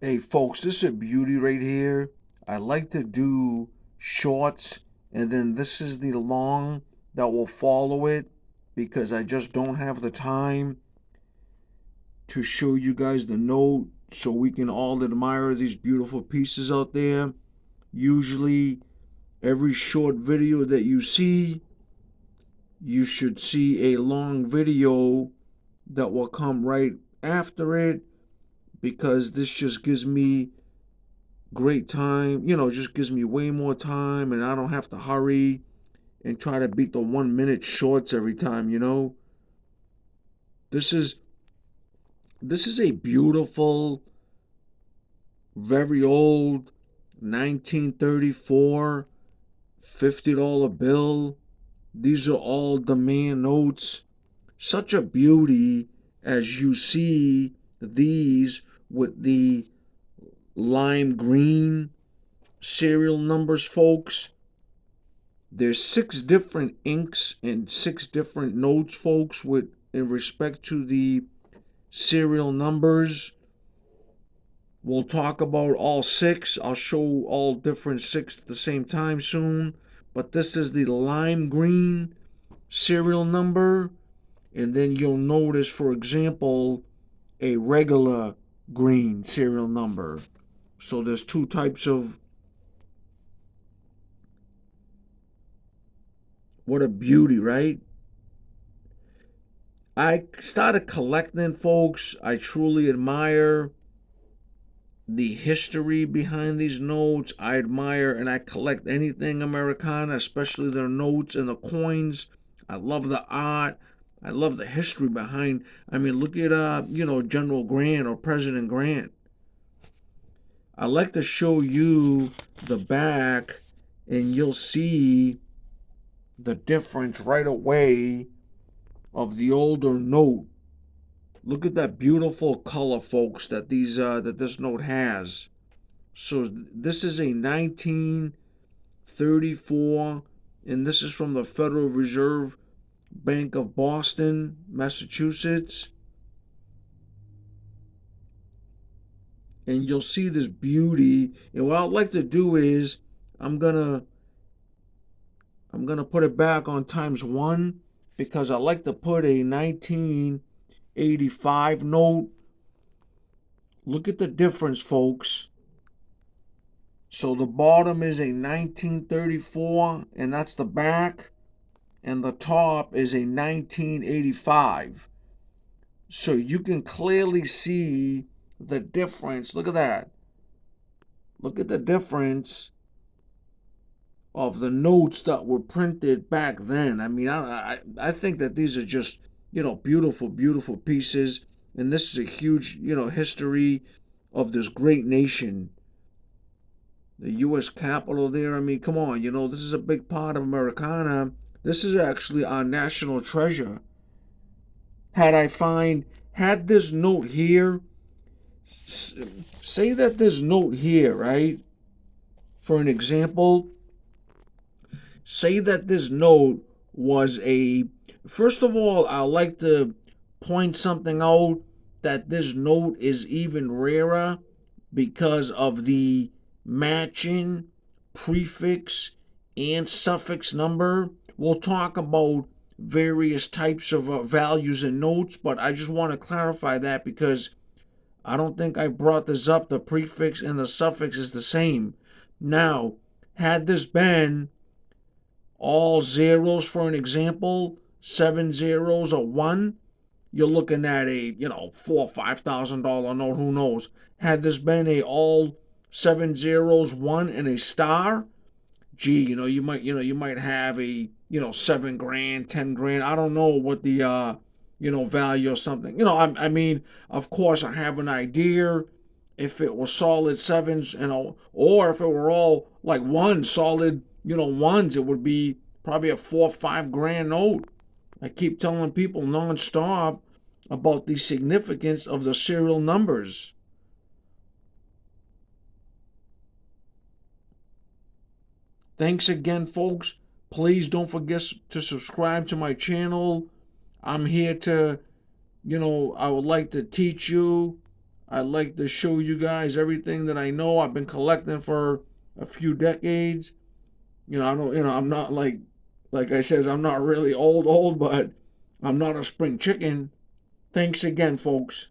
Hey folks, this is a beauty right here. I like to do shorts, and then this is the long that will follow it because I just don't have the time to show you guys the note so we can all admire these beautiful pieces out there. Usually every short video that you see, you should see a long video that will come right after it because this just gives me great time, just gives me way more time and I don't have to hurry and try to beat the 1 minute shorts every time. This is this is a beautiful, very old 1934 $50 bill. These are all demand notes. Such a beauty as you see these with the lime green serial numbers, folks. There's 6 different inks and 6 different notes, folks, with in respect to the serial numbers. We'll talk about all 6. I'll show all different 6 at the same time soon. But this is the lime green serial number. And then you'll notice, for example, a regular green serial number. So there's 2 types of. What a beauty, right? I started collecting, folks. I truly admire the history behind these notes. I admire and I collect anything Americana, especially their notes and the coins. I love the art. I love the history behind. I mean, look at General Grant or President Grant. I like to show you the back, and you'll see the difference right away of the older note. Look at that beautiful color, folks, that this note has. So this is a 1934, and this is from the Federal Reserve Bank of Boston, Massachusetts. And you'll see this beauty. And what I'd like to do is I'm gonna put it back on ×1 because I like to put a 1985 note. Look at the difference, folks. So the bottom is a 1934, and that's the back, and the top is a 1985. So you can clearly see the difference. Look at that. Look at the difference of the notes that were printed back then. I mean, I think that these are just, beautiful, beautiful pieces. And this is a huge, history of this great nation. The U.S. Capitol there. I mean, come on, this is a big part of Americana. This is actually our national treasure. Had this note here, say that this note here, right? For an example, say that this note was first of all, I like to point something out that this note is even rarer because of the matching prefix and suffix number. We'll talk about various types of values in notes, but I just want to clarify that because I don't think I brought this up. The prefix and the suffix is the same. Now, had this been all zeros, for an example, 7 zeros or 1, you're looking at a, $4,000 or $5,000 note, who knows. Had this been a all 7 zeros, 1 and a star, gee, you might have a, 7 grand, 10 grand. I don't know what the value or something. I mean, of course I have an idea if it was solid sevens, or if it were all like one solid, ones, it would be probably a 4 or 5 grand note. I keep telling people nonstop about the significance of the serial numbers. Thanks again, folks. Please don't forget to subscribe to my channel. I'm here to, I would like to teach you. I like to show you guys everything that I know. I've been collecting for a few decades. I don't, I'm not like I says, I'm not really old, but I'm not a spring chicken. Thanks again, folks.